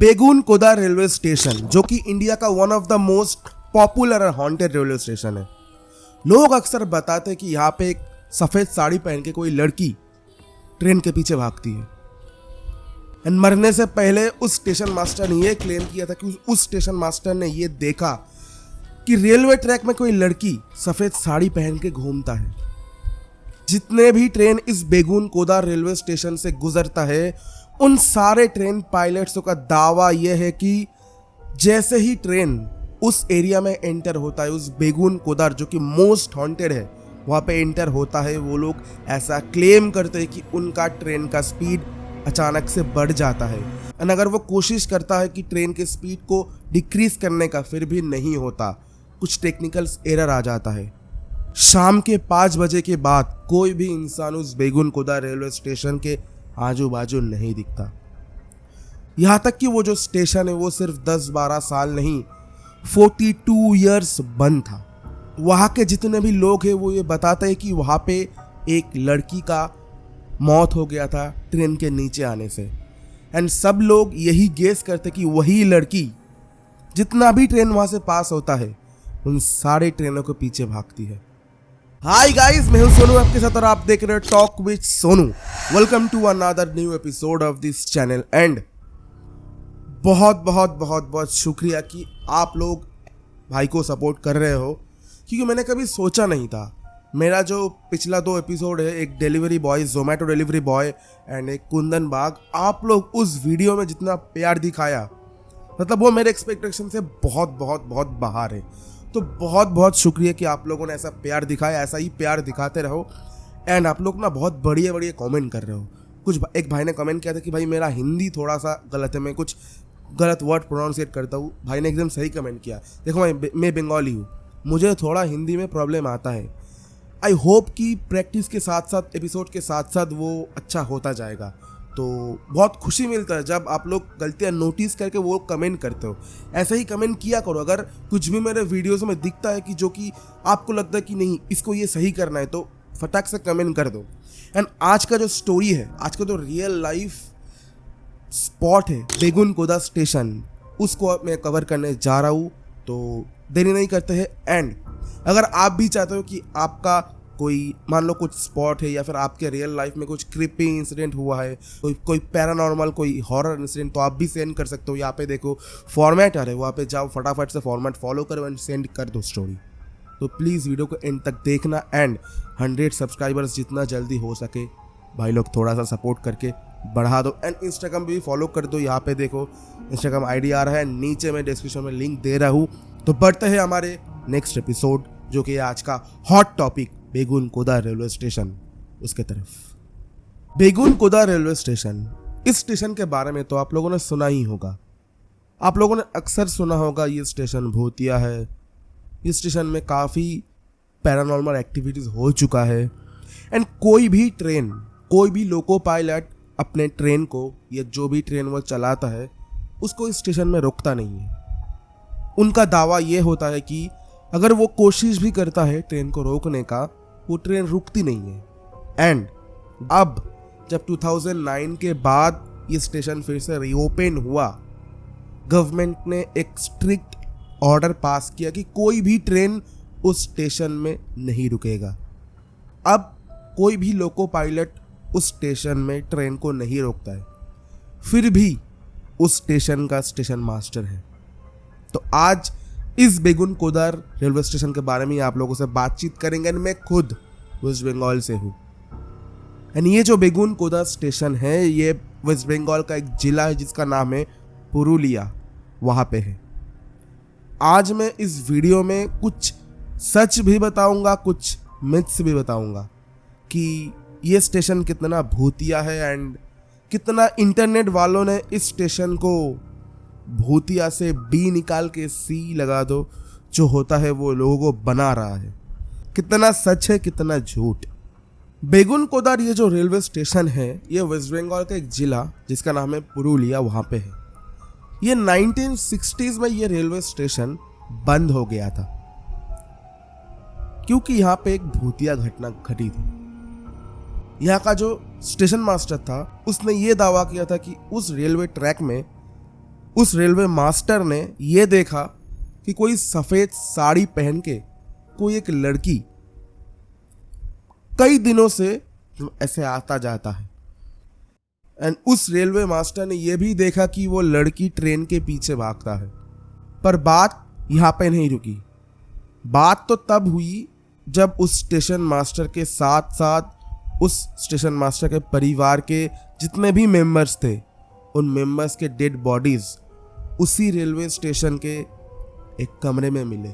बेगुनकोदा railway station, जो कि India का one of the most popular और हॉन्टेड रेलवे स्टेशन है। लोग अक्सर बताते हैं कि यहाँ पे एक सफेद साड़ी पहन के कोई लड़की ट्रेन के पीछे भागती है। एंड मरने से पहले उस स्टेशन मास्टर ने ये क्लेम किया था कि उस स्टेशन मास्टर ने ये देखा कि रेलवे ट्रैक में कोई लड़की सफेद साड़ी पहन के घूमता है। जितने भी ट्रेन इस बेगुनकोदा रेलवे स्टेशन से गुजरता है, उन सारे ट्रेन पायलट्सों का दावा यह है कि जैसे ही ट्रेन उस एरिया में एंटर होता है, उस बेगुनकोदा जो कि मोस्ट हॉन्टेड है, वहाँ पे एंटर होता है, वो लोग ऐसा क्लेम करते हैं कि उनका ट्रेन का स्पीड अचानक से बढ़ जाता है। एंड अगर वो कोशिश करता है कि ट्रेन के स्पीड को डिक्रीज करने का, फिर भी नहीं होता, कुछ टेक्निकल एरर आ जाता है। शाम के 5 बजे के बाद कोई भी इंसान उस बेगुनकोदा रेलवे स्टेशन के आजू बाजू नहीं दिखता। यहाँ तक कि वो जो स्टेशन है वो सिर्फ 10-12 साल नहीं, 42 ईयर्स बंद था। वहाँ के जितने भी लोग हैं वो ये बताते हैं कि वहाँ पे एक लड़की का मौत हो गया था ट्रेन के नीचे आने से। एंड सब लोग यही गेस करते कि वही लड़की जितना भी ट्रेन वहाँ से पास होता है, उन सारे ट्रेनों के पीछे भागती है। हाय गाइस, मैं हूं सोनू आपके साथ और आप देख रहे हो talk with Sonu. Welcome to another new episode of this channel. And बहुत बहुत बहुत बहुत शुक्रिया कि आप लोग भाई को सपोर्ट कर रहे हो, क्योंकि मैंने कभी सोचा नहीं था। मेरा जो पिछला 2 एपिसोड है, एक delivery boy, Zomato delivery boy and एक कुंदन बाग, आप लोग उस वीडियो में जितना प्यार दिखाया, मतलब वो मेरे एक्सपेक्टेशन से बहुत बहुत बहुत बाहर है। तो बहुत बहुत शुक्रिया कि आप लोगों ने ऐसा प्यार दिखाया, ऐसा ही प्यार दिखाते रहो। एंड आप लोग ना बहुत बढ़िया बढ़िया कमेंट कर रहे हो। एक भाई ने कमेंट किया था कि भाई मेरा हिंदी थोड़ा सा गलत है, मैं कुछ गलत वर्ड प्रोनाउंसिएट करता हूँ। भाई ने एकदम सही कमेंट किया। देखो मैं बंगाली हूँ, मुझे थोड़ा हिंदी में प्रॉब्लम आता है। आई होप कि प्रैक्टिस के साथ साथ, एपिसोड के साथ साथ वो अच्छा होता जाएगा। तो बहुत खुशी मिलता है जब आप लोग गलतियाँ नोटिस करके वो कमेंट करते हो। ऐसा ही कमेंट किया करो। अगर कुछ भी मेरे वीडियोज़ में दिखता है कि जो कि आपको लगता है कि नहीं इसको ये सही करना है, तो फटाक से कमेंट कर दो। एंड आज का जो स्टोरी है, आज का जो रियल लाइफ स्पॉट है बेगुनकोदा स्टेशन, उसको मैं कवर करने जा रहा हूँ। तो देरी नहीं करते हैं। एंड अगर आप भी चाहते हो कि आपका कोई, मान लो कुछ स्पॉट है या फिर आपके रियल लाइफ में कुछ क्रिपी इंसिडेंट हुआ है, कोई पैरानॉर्मल, कोई हॉरर इंसिडेंट, तो आप भी सेंड कर सकते हो। यहाँ पे देखो फॉर्मेट आ रहा है, वहाँ पे जाओ, फटाफट से फॉर्मेट फॉलो करो एंड सेंड कर दो स्टोरी। तो प्लीज़ वीडियो को एंड तक देखना। एंड 100 सब्सक्राइबर्स जितना जल्दी हो सके भाई लोग थोड़ा सा सपोर्ट करके बढ़ा दो। एंड इंस्टाग्राम भी फॉलो कर दो। यहाँ पे देखो इंस्टाग्राम आईडी आ रहा है, नीचे मैं डिस्क्रिप्शन में लिंक दे रहा हूँ। तो बढ़ते हैं हमारे नेक्स्ट एपिसोड, जो कि आज का हॉट टॉपिक बेगुनकोदा रेलवे स्टेशन, उसके तरफ। बेगुनकोदा रेलवे स्टेशन, इस स्टेशन के बारे में तो आप लोगों ने सुना ही होगा। आप लोगों ने अक्सर सुना होगा ये स्टेशन भूतिया है, इस स्टेशन में काफ़ी पैरानॉर्मल एक्टिविटीज़ हो चुका है। एंड कोई भी ट्रेन, कोई भी लोको पायलट अपने ट्रेन को, या जो भी ट्रेन वो चलाता है, उसको इस स्टेशन में रोकता नहीं है। उनका दावा ये होता है कि अगर वो कोशिश भी करता है ट्रेन को रोकने का, वो ट्रेन रुकती नहीं है। एंड अब जब 2009 के बाद ये स्टेशन फिर से रीओपन हुआ, गवर्नमेंट ने एक स्ट्रिक्ट ऑर्डर पास किया कि कोई भी ट्रेन उस स्टेशन में नहीं रुकेगा। अब कोई भी लोको पायलट उस स्टेशन में ट्रेन को नहीं रोकता है, फिर भी उस स्टेशन का स्टेशन मास्टर है। तो आज इस बेगुनकोदा रेलवे स्टेशन के बारे में आप लोगों से बातचीत करेंगे। एंड मैं खुद वेस्ट बंगाल से हूँ। एंड ये जो बेगुनकोदा स्टेशन है, ये वेस्ट बंगाल का एक ज़िला है जिसका नाम है पुरुलिया, वहाँ पे है। आज मैं इस वीडियो में कुछ सच भी बताऊँगा, कुछ मिथ्स भी बताऊँगा कि ये स्टेशन कितना भूतिया है एंड कितना इंटरनेट वालों ने इस स्टेशन को भूतिया से बी निकाल के सी लगा दो, जो होता है वो लोगों को बना रहा है। कितना सच है, कितना झूठ। बेगुनकोदा ये जो रेलवे स्टेशन है, ये वेस्ट बंगाल का एक ज़िला जिसका नाम है पुरुलिया, वहाँ पे है। ये 1960s में ये रेलवे स्टेशन बंद हो गया था क्योंकि यहाँ पे एक भूतिया घटना घटी थी। यहाँ का जो स्टेशन मास्टर था, उसने ये दावा किया था कि उस रेलवे ट्रैक में उस रेलवे मास्टर ने ये देखा कि कोई सफेद साड़ी पहन के कोई एक लड़की कई दिनों से ऐसे आता जाता है। एंड उस रेलवे मास्टर ने यह भी देखा कि वो लड़की ट्रेन के पीछे भागता है। पर बात यहां पे नहीं रुकी। बात तो तब हुई जब उस स्टेशन मास्टर के साथ साथ उस स्टेशन मास्टर के परिवार के जितने भी मेंबर्स थे, उन मेंबर्स के डेड बॉडीज उसी रेलवे स्टेशन के एक कमरे में मिले।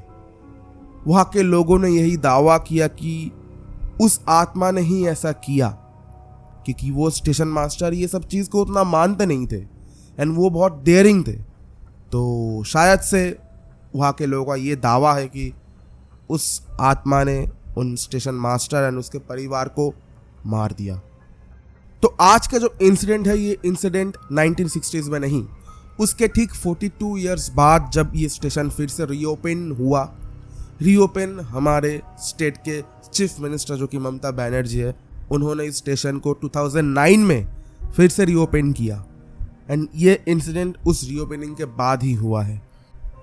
वहां के लोगों ने यही दावा किया कि उस आत्मा ने ही ऐसा किया, क्योंकि वो स्टेशन मास्टर ये सब चीज़ को उतना मानते नहीं थे एंड वो बहुत डेयरिंग थे। तो शायद से वहाँ के लोगों का ये दावा है कि उस आत्मा ने उन स्टेशन मास्टर एंड उसके परिवार को मार दिया। तो आज का जो इंसिडेंट है, ये इंसिडेंट 1960s में नहीं, उसके ठीक 42 ईयर्स बाद जब ये स्टेशन फिर से रीओपन हमारे स्टेट के चीफ मिनिस्टर जो कि ममता बनर्जी है, उन्होंने इस स्टेशन को 2009 में फिर से रीओपन किया। एंड ये इंसिडेंट उस रीओपनिंग के बाद ही हुआ है।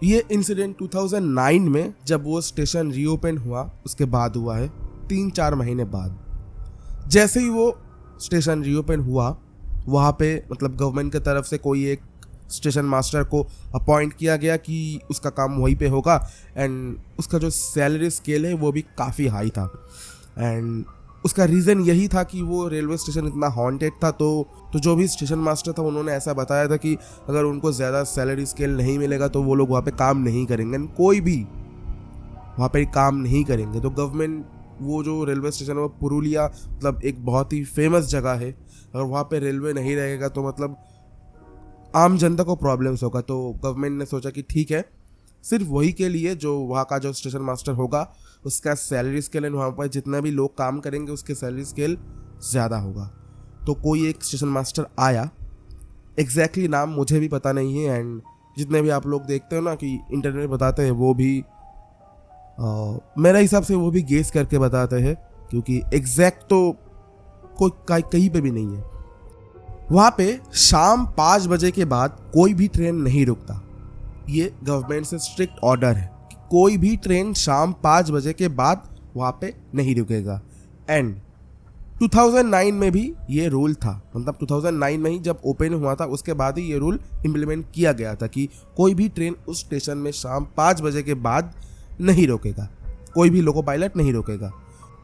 ये इंसिडेंट 2009 में जब वो स्टेशन रीओपन हुआ उसके बाद हुआ है, 3-4 महीने बाद। जैसे ही वो स्टेशन रीओपन हुआ, वहाँ पे मतलब गवर्नमेंट की तरफ से कोई एक स्टेशन मास्टर को अपॉइंट किया गया कि उसका काम वहीं पे होगा। एंड उसका जो सैलरी स्केल है वो भी काफ़ी हाई था। एंड उसका रीज़न यही था कि वो रेलवे स्टेशन इतना हॉन्टेड था। तो जो भी स्टेशन मास्टर था उन्होंने ऐसा बताया था कि अगर उनको ज़्यादा सैलरी स्केल नहीं मिलेगा तो वो लोग वहाँ पे काम नहीं करेंगे, कोई भी वहाँ पे काम नहीं करेंगे। तो गवर्नमेंट, वो जो रेलवे स्टेशन है वो पुरुलिया मतलब एक बहुत ही फेमस जगह है, अगर वहाँ पे रेलवे नहीं रहेगा तो मतलब आम जनता को प्रॉब्लम्स होगा। तो गवर्नमेंट ने सोचा कि ठीक है, सिर्फ वही के लिए जो वहाँ का जो स्टेशन मास्टर होगा उसका सैलरी स्केल एंड वहाँ पर जितने भी लोग काम करेंगे उसके सैलरी स्केल ज़्यादा होगा। तो कोई एक स्टेशन मास्टर आया, एग्जैक्टली नाम मुझे भी पता नहीं है। एंड जितने भी आप लोग देखते हो ना कि इंटरनेट बताते हैं, वो भी मेरे हिसाब से वो भी गेस करके बताते हैं, क्योंकि एग्जैक्ट तो कोई कहीं पे भी नहीं है। वहाँ पे शाम 5 बजे के बाद कोई भी ट्रेन नहीं रुकता। ये गवर्नमेंट से स्ट्रिक्ट ऑर्डर है कि कोई भी ट्रेन शाम 5 बजे के बाद वहाँ पे नहीं रुकेगा। एंड 2009 में भी ये रूल था, मतलब 2009 में ही जब ओपन हुआ था उसके बाद ही ये रूल इम्प्लीमेंट किया गया था कि कोई भी ट्रेन उस स्टेशन में शाम 5 बजे के बाद नहीं रोकेगा, कोई भी लोको पायलट नहीं रोकेगा।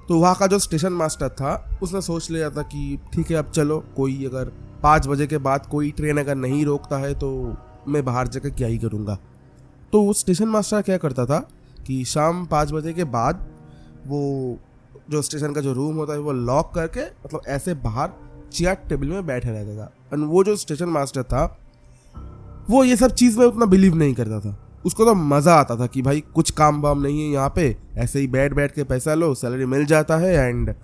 तो वहाँ का जो स्टेशन मास्टर था उसने सोच लिया था कि ठीक है, अब चलो, कोई अगर 5 बजे के बाद कोई ट्रेन अगर नहीं रोकता है तो मैं बाहर जाकर क्या ही करूँगा। तो वो स्टेशन मास्टर क्या करता था कि शाम 5 बजे के बाद वो जो स्टेशन का जो रूम होता है वो लॉक करके मतलब ऐसे बाहर चेयर टेबल में बैठे रहता था। एंड वो जो स्टेशन मास्टर था वो ये सब चीज़ में उतना बिलीव नहीं करता था। उसको तो मज़ा आता था कि भाई कुछ काम वाम नहीं है यहाँ पे, ऐसे ही बैठ के पैसा लो, सैलरी मिल जाता है। एंड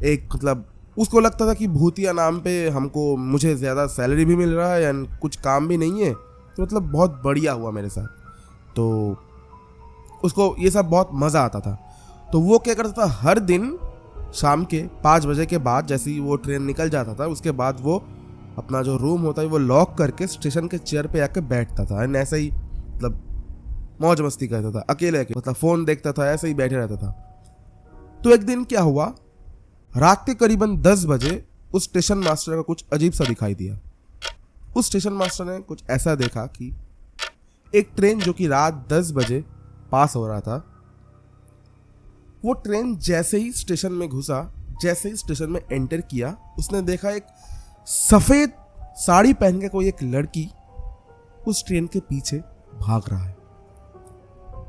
एक मतलब उसको लगता था कि भूतिया नाम पे मुझे ज़्यादा सैलरी भी मिल रहा है एंड कुछ काम भी नहीं है, तो मतलब बहुत बढ़िया हुआ मेरे साथ। तो उसको ये सब बहुत मज़ा आता था। तो वो क्या करता था, हर दिन शाम के 5 बजे के बाद जैसे ही वो ट्रेन निकल जाता था उसके बाद वो अपना जो रूम होता है वो लॉक करके स्टेशन के चेयर पे आके बैठता था। एंड ऐसे ही मतलब मौज मस्ती करता था, अकेले मतलब फ़ोन देखता था, ऐसे ही बैठे रहता था। तो एक दिन क्या हुआ, रात के करीबन 10 बजे उस स्टेशन मास्टर का कुछ अजीब सा दिखाई दिया। उस स्टेशन मास्टर ने कुछ ऐसा देखा कि एक ट्रेन जो कि रात 10 बजे पास हो रहा था, वो ट्रेन जैसे ही स्टेशन में घुसा, जैसे ही स्टेशन में एंटर किया, उसने देखा एक सफ़ेद साड़ी पहन के कोई एक लड़की उस ट्रेन के पीछे भाग रहा है।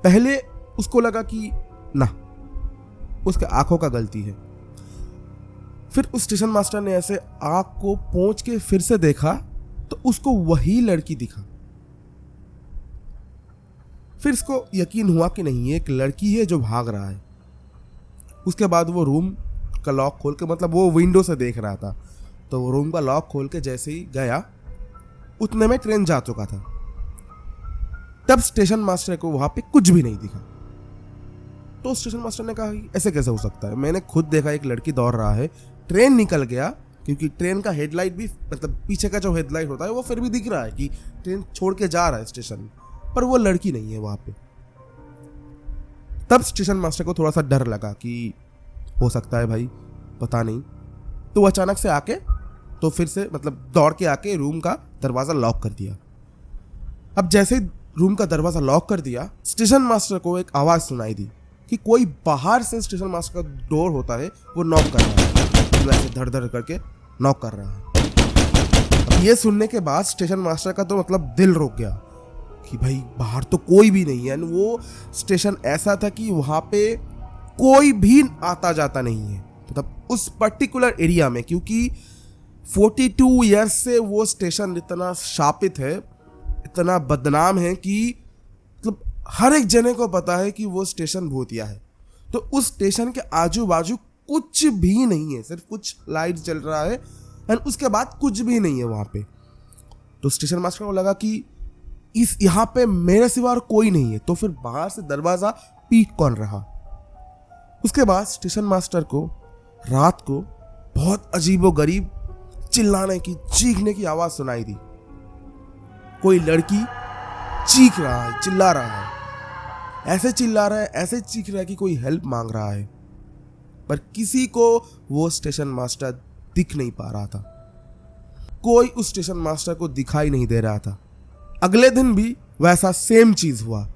पहले उसको लगा कि ना, उसके आंखों का गलती है। फिर उस स्टेशन मास्टर ने ऐसे आंख को पोंछ के फिर से देखा तो उसको वही लड़की दिखा। फिर इसको यकीन हुआ कि नहीं, ये एक लड़की है जो भाग रहा है। उसके बाद वो रूम का लॉक खोल के, मतलब वो विंडो से देख रहा था, तो वो रूम का लॉक खोल के जैसे ही गया उतने में ट्रेन जा चुका था। तब स्टेशन मास्टर को वहां पे कुछ भी नहीं दिखा। तो स्टेशन मास्टर ने कहा कि ऐसे कैसे हो सकता है, मैंने खुद देखा एक लड़की दौड़ रहा है, ट्रेन निकल गया क्योंकि ट्रेन का हेडलाइट भी मतलब पीछे का जो हेडलाइट होता है वो फिर भी दिख रहा है कि ट्रेन छोड़ के जा रहा है स्टेशन, पर वो लड़की नहीं है वहां पे। तब स्टेशन मास्टर को थोड़ा सा डर लगा कि हो सकता है भाई, पता नहीं। तो अचानक से आके तो फिर से मतलब दौड़ के आके रूम का दरवाजा लॉक कर दिया। अब जैसे ही रूम का दरवाजा लॉक कर दिया, स्टेशन मास्टर को एक आवाज सुनाई दी कि कोई बाहर से स्टेशन मास्टर का डोर होता है वो नॉक कर रहा है, वैसे धड़ धड़ करके नॉक कर रहा है। अब ये सुनने के बाद स्टेशन मास्टर का तो मतलब दिल रुक गया कि भाई बाहर तो कोई भी नहीं है। वो स्टेशन ऐसा था कि वहां पे कोई भी आता जाता नहीं है, मतलब उस पर्टिकुलर एरिया में, क्योंकि 42 ईयर्स से वो स्टेशन इतना शापित है, इतना बदनाम है कि मतलब हर एक जने को पता है कि वो स्टेशन भूतिया है। तो उस स्टेशन के आजू बाजू कुछ भी नहीं है, सिर्फ कुछ लाइट जल रहा है एंड उसके बाद कुछ भी नहीं है वहां पे। तो स्टेशन मास्टर को लगा कि इस यहाँ पे मेरे सिवा और कोई नहीं है, तो फिर बाहर से दरवाजा पीट कौन रहा। उसके बाद स्टेशन मास्टर को रात को बहुत अजीबोगरीब चिल्लाने की, चीखने की आवाज सुनाई दी। कोई लड़की चीख रहा है, चिल्ला रहा है, ऐसे चिल्ला रहा है, ऐसे चीख रहा है कि कोई हेल्प मांग रहा है, पर किसी को वो स्टेशन मास्टर दिख नहीं पा रहा था। कोई उस स्टेशन मास्टर को दिखाई नहीं दे रहा था। अगले दिन भी वैसा सेम चीज हुआ।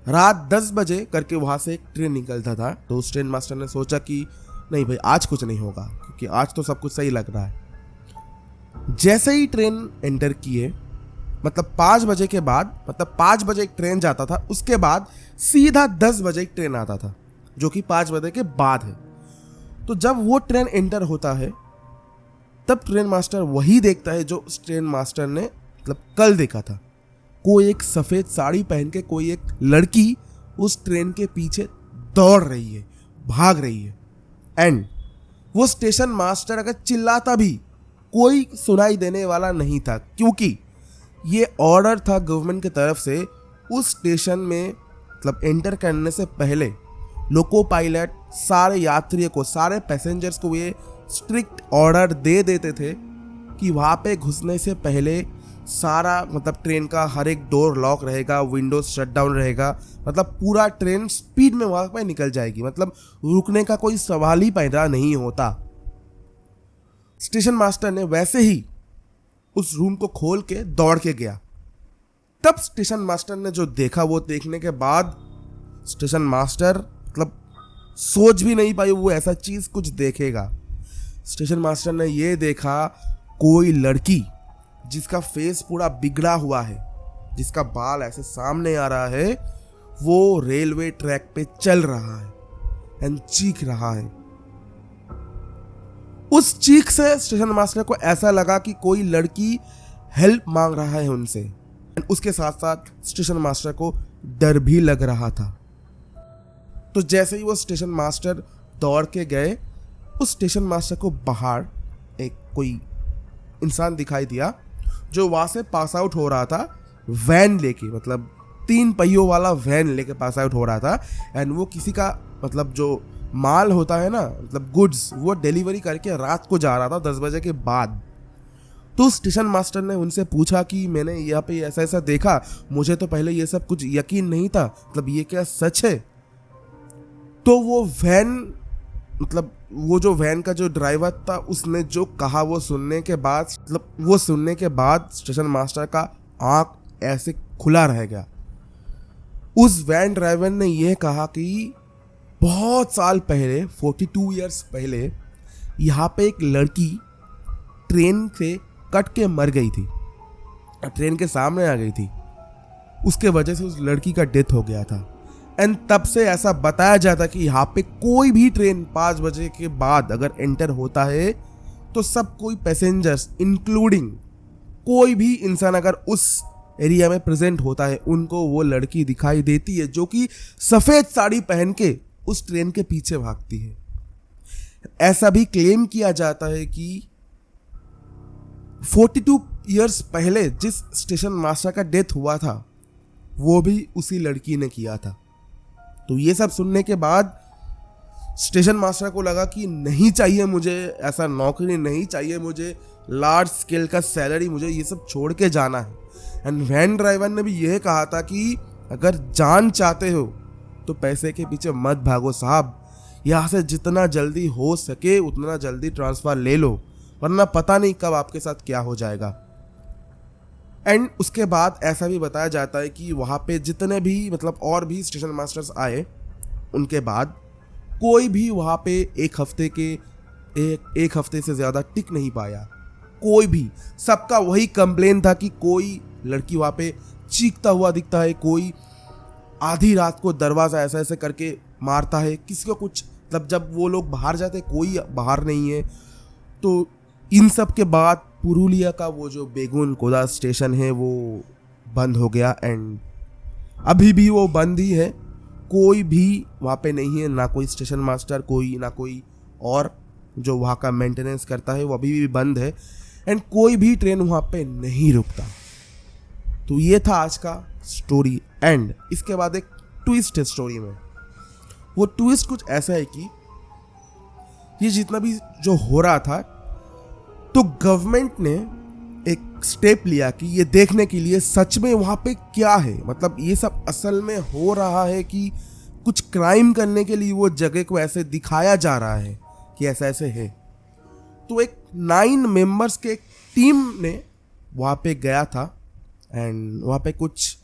रात 10 बजे करके वहां से एक ट्रेन निकलता था, तो उस ट्रेन मास्टर ने सोचा कि नहीं भाई आज कुछ नहीं होगा, क्योंकि आज तो सब कुछ सही लग रहा है। जैसे ही ट्रेन एंटर किए, मतलब 5 बजे के बाद, मतलब 5 बजे एक ट्रेन जाता था, उसके बाद सीधा 10 बजे एक ट्रेन आता था जो कि 5 बजे के बाद है। तो जब वो ट्रेन एंटर होता है तब ट्रेन मास्टर वही देखता है जो ट्रेन मास्टर ने मतलब कल देखा था। कोई एक सफेद साड़ी पहन के कोई एक लड़की उस ट्रेन के पीछे दौड़ रही है, भाग रही है, एंड वो स्टेशन मास्टर अगर चिल्लाता भी कोई सुनाई देने वाला नहीं था, क्योंकि ये ऑर्डर था गवर्नमेंट की तरफ से उस स्टेशन में मतलब एंटर करने से पहले लोको पायलट सारे यात्रियों को, सारे पैसेंजर्स को ये स्ट्रिक्ट ऑर्डर दे देते थे कि वहाँ पे घुसने से पहले सारा मतलब ट्रेन का हर एक डोर लॉक रहेगा, विंडोज शट डाउन रहेगा, मतलब पूरा ट्रेन स्पीड में वहाँ पे निकल जाएगी, मतलब रुकने का कोई सवाल ही पैदा नहीं होता। स्टेशन मास्टर ने वैसे ही उस रूम को खोल के दौड़ के गया। तब स्टेशन मास्टर ने जो देखा, वो देखने के बाद स्टेशन मास्टर मतलब सोच भी नहीं पाई वो ऐसा चीज कुछ देखेगा। स्टेशन मास्टर ने ये देखा कोई लड़की जिसका फेस पूरा बिगड़ा हुआ है, जिसका बाल ऐसे सामने आ रहा है, वो रेलवे ट्रैक पे चल रहा है एंड चीख रहा है। उस चीख से स्टेशन मास्टर को ऐसा लगा कि कोई लड़की हेल्प मांग रहा है उनसे, एंड उसके साथ साथ स्टेशन मास्टर को डर भी लग रहा था। तो जैसे ही वो स्टेशन मास्टर दौड़ के गए, उस स्टेशन मास्टर को बाहर एक कोई इंसान दिखाई दिया जो वहां से पास आउट हो रहा था, वैन लेके, मतलब 3 पहियों वाला वैन लेके पास आउट हो रहा था, एंड वो किसी का मतलब जो माल होता है ना, मतलब गुड्स, वो डिलीवरी करके रात को जा रहा था 10 बजे के बाद। तो स्टेशन मास्टर ने उनसे पूछा कि मैंने यहाँ पे ऐसा ऐसा देखा, मुझे तो पहले ये सब कुछ यकीन नहीं था, मतलब ये क्या सच है? तो वो वैन मतलब वो जो वैन का जो ड्राइवर था उसने जो कहा वो सुनने के बाद, मतलब वो सुनने के बाद स्टेशन मास्टर का आंख ऐसे खुला रह गया। उस वैन ड्राइवर ने यह कहा कि बहुत साल पहले, 42 इयर्स पहले, यहाँ पे एक लड़की ट्रेन से कट के मर गई थी, ट्रेन के सामने आ गई थी, उसके वजह से उस लड़की का डेथ हो गया था। एंड तब से ऐसा बताया जाता कि यहाँ पे कोई भी ट्रेन 5 बजे के बाद अगर एंटर होता है तो सब कोई पैसेंजर्स इंक्लूडिंग कोई भी इंसान अगर उस एरिया में प्रेजेंट होता है, उनको वो लड़की दिखाई देती है जो कि सफेद साड़ी पहन के उस ट्रेन के पीछे भागती है। ऐसा भी क्लेम किया जाता है कि 42 इयर्स पहले जिस स्टेशन मास्टर का डेथ हुआ था वो भी उसी लड़की ने किया था। तो ये सब सुनने के बाद स्टेशन मास्टर को लगा कि नहीं चाहिए मुझे ऐसा नौकरी, नहीं चाहिए मुझे लार्ज स्केल का सैलरी, मुझे ये सब छोड़ के जाना है। एंड वैन ड्राइवर ने भी यह कहा था कि अगर जान चाहते हो तो पैसे के पीछे मत भागो साहब, यहाँ से जितना जल्दी हो सके उतना जल्दी ट्रांसफ़र ले लो, वरना पता नहीं कब आपके साथ क्या हो जाएगा। एंड उसके बाद ऐसा भी बताया जाता है कि वहाँ पे जितने भी मतलब और भी स्टेशन मास्टर्स आए, उनके बाद कोई भी वहाँ पे एक हफ्ते से ज़्यादा टिक नहीं पाया। कोई भी, सबका वही कंप्लेन था कि कोई लड़की वहाँ पे चीखता हुआ दिखता है, कोई आधी रात को दरवाज़ा ऐसा ऐसे करके मारता है, किसी को कुछ, मतलब जब वो लोग बाहर जाते कोई बाहर नहीं है। तो इन सब के बाद पुरुलिया का वो जो बेगुन कोदा स्टेशन है वो बंद हो गया। एंड अभी भी वो बंद ही है, कोई भी वहाँ पे नहीं है, ना कोई स्टेशन मास्टर, कोई ना कोई और जो वहाँ का मेंटेनेंस करता है, वो अभी भी बंद है। एंड कोई भी ट्रेन वहाँ पे नहीं रुकता। तो ये था आज का स्टोरी। एंड इसके बाद एक ट्विस्ट है स्टोरी में। वो ट्विस्ट कुछ ऐसा है कि ये जितना भी जो हो रहा था, तो गवर्नमेंट ने एक स्टेप लिया कि ये देखने के लिए सच में वहाँ पे क्या है, मतलब ये सब असल में हो रहा है कि कुछ क्राइम करने के लिए वो जगह को ऐसे दिखाया जा रहा है कि ऐसा ऐसे है। तो एक 9 मेंबर्स के एक टीम ने वहाँ पे गया था। एंड वहाँ पे कुछ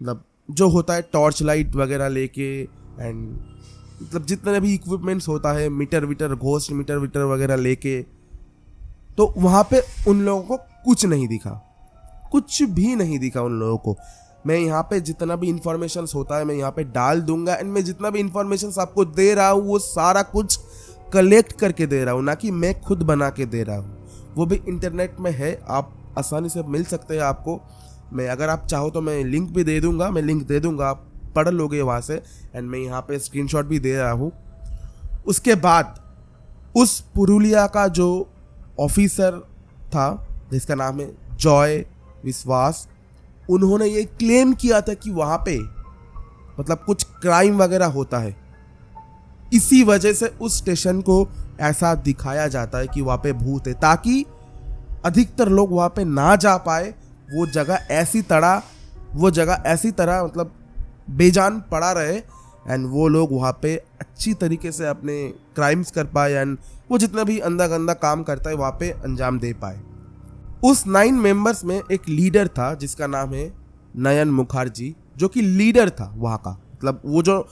मतलब जो होता है टॉर्च लाइट वगैरह लेके, एंड मतलब जितने भी इक्विपमेंट्स होता है, मीटर घोस्ट मीटर वगैरह लेके, तो वहाँ पे उन लोगों को कुछ नहीं दिखा, कुछ भी नहीं दिखा उन लोगों को। मैं यहाँ पे जितना भी इंफॉर्मेशन होता है मैं यहाँ पे डाल दूंगा। एंड मैं जितना भी इंफॉर्मेशन आपको दे रहा हूँ वो सारा कुछ कलेक्ट करके दे रहा हूँ, ना कि मैं खुद बना के दे रहा हूँ। वो भी इंटरनेट में है, आप आसानी से मिल सकते हैं आपको। मैं अगर आप चाहो तो मैं लिंक भी दे दूंगा, मैं लिंक दे दूंगा, आप पढ़ लोगे वहाँ से। एंड मैं यहाँ पे स्क्रीनशॉट भी दे रहा हूँ। उसके बाद उस पुरुलिया का जो ऑफिसर था जिसका नाम है जॉय विश्वास, उन्होंने ये क्लेम किया था कि वहाँ पे मतलब कुछ क्राइम वगैरह होता है, इसी वजह से उस स्टेशन को ऐसा दिखाया जाता है कि वहाँ पे भूत है, ताकि अधिकतर लोग वहाँ पे ना जा पाए। वो जगह ऐसी तरह मतलब बेजान पड़ा रहे, एंड वो लोग वहाँ पे अच्छी तरीके से अपने क्राइम्स कर पाए, एंड वो जितना भी अंधा गंदा काम करता है वहाँ पे अंजाम दे पाए। उस 9 मेंबर्स में एक लीडर था जिसका नाम है नयन मुखर्जी, जो कि लीडर था वहाँ का, मतलब वो जो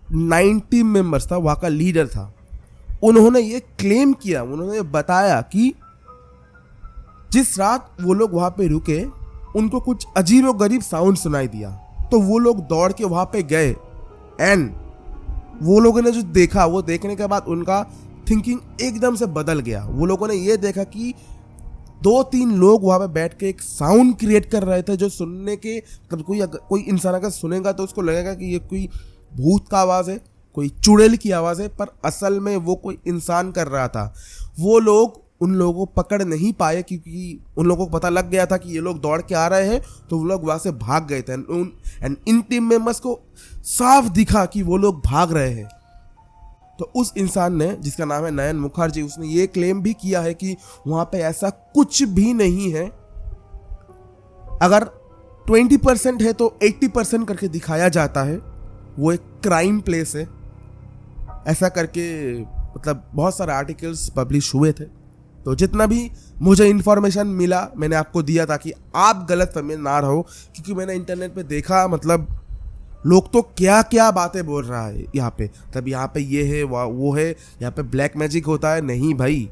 90 मेंबर्स था वहाँ का लीडर था। उन्होंने ये क्लेम किया, उन्होंने बताया कि जिस रात वो लोग वहाँ पे रुके उनको कुछ अजीबोगरीब साउंड सुनाई दिया। तो वो लोग दौड़ के वहाँ पे गए, एंड वो लोगों ने जो देखा, वो देखने के बाद उनका थिंकिंग एकदम से बदल गया। वो लोगों ने ये देखा कि 2-3 लोग वहाँ पे बैठ के एक साउंड क्रिएट कर रहे थे, जो सुनने के मतलब कोई इंसान अगर सुनेगा तो उसको लगेगा कि ये कोई भूत का आवाज़ है, कोई चुड़ैल की आवाज़ है, पर असल में वो कोई इंसान कर रहा था। वो लोग उन लोगों को पकड़ नहीं पाए क्योंकि उन लोगों को पता लग गया था कि ये लोग दौड़ के आ रहे हैं, तो वो लोग वहाँ से भाग गए थे। एंड इन टीम मेंबर्स को साफ दिखा कि वो लोग भाग रहे हैं। तो उस इंसान ने, जिसका नाम है नयन मुखर्जी, उसने ये क्लेम भी किया है कि वहाँ पे ऐसा कुछ भी नहीं है। अगर 20% है तो 80% करके दिखाया जाता है, वो एक क्राइम प्लेस है। ऐसा करके मतलब बहुत सारे आर्टिकल्स पब्लिश हुए थे। तो जितना भी मुझे इन्फॉर्मेशन मिला मैंने आपको दिया ताकि आप गलत फहमी ना रहो, क्योंकि मैंने इंटरनेट पे देखा मतलब लोग तो क्या क्या बातें बोल रहा है यहाँ पे, तब यहाँ पे ये है वो है, यहाँ पे ब्लैक मैजिक होता है। नहीं भाई,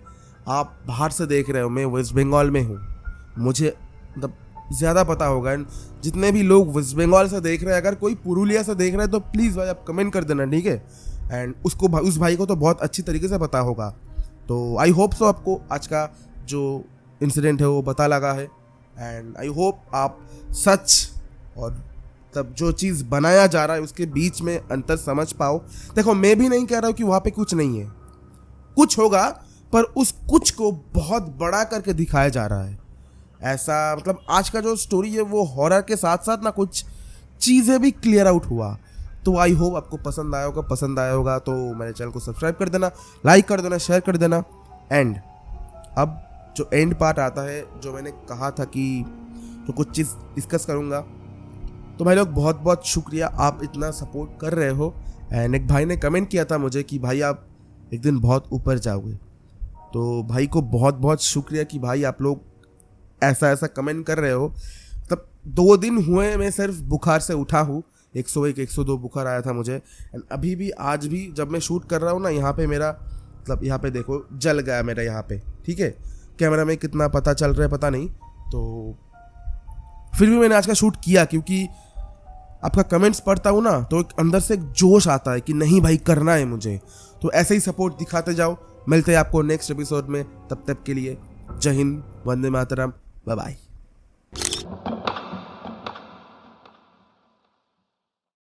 आप बाहर से देख रहे हो, मैं वेस्ट बंगाल में हूँ, मुझे मतलब ज़्यादा पता होगा। जितने भी लोग वेस्ट बंगाल से देख रहे हैं, अगर कोई पुरुलिया से देख रहे हैं तो प्लीज़ भाई आप कमेंट कर देना, ठीक है। एंड उस भाई को तो बहुत अच्छी तरीके से पता होगा। तो आई होप सो आपको आज का जो इंसिडेंट है वो पता लगा है, एंड आई होप आप सच और तब जो चीज़ बनाया जा रहा है उसके बीच में अंतर समझ पाओ। देखो, मैं भी नहीं कह रहा हूँ कि वहाँ पे कुछ नहीं है, कुछ होगा, पर उस कुछ को बहुत बड़ा करके दिखाया जा रहा है। ऐसा मतलब आज का जो स्टोरी है वो हॉरर के साथ साथ ना कुछ चीज़ें भी क्लियर आउट हुआ। तो आई होप आपको पसंद आया होगा तो मेरे चैनल को सब्सक्राइब कर देना, लाइक कर देना, शेयर कर देना। एंड अब जो एंड पार्ट आता है, जो मैंने कहा था कि तो कुछ चीज़ डिस्कस करूँगा, तो भाई लोग बहुत बहुत शुक्रिया, आप इतना सपोर्ट कर रहे हो। एंड एक भाई ने कमेंट किया था मुझे कि भाई आप एक दिन बहुत ऊपर जाओगे, तो भाई को बहुत बहुत शुक्रिया कि भाई आप लोग ऐसा कमेंट कर रहे हो। तब 2 दिन हुए मैं सिर्फ बुखार से उठा हूँ, 101 102 बुखार आया था मुझे। एंड अभी भी आज भी जब मैं शूट कर रहा हूँ ना, यहाँ पे मेरा मतलब यहाँ पे देखो जल गया मेरा यहाँ पे, ठीक है। कैमरा में कितना पता चल रहा है पता नहीं, तो फिर भी मैंने आज का शूट किया क्योंकि आपका कमेंट्स पढ़ता हूँ ना तो एक अंदर से एक जोश आता है कि नहीं भाई करना है मुझे। तो ऐसे ही सपोर्ट दिखाते जाओ। मिलते हैं आपको नेक्स्ट एपिसोड में, तब तक के लिए जय हिंद, वंदे मातरम, बाय बाय।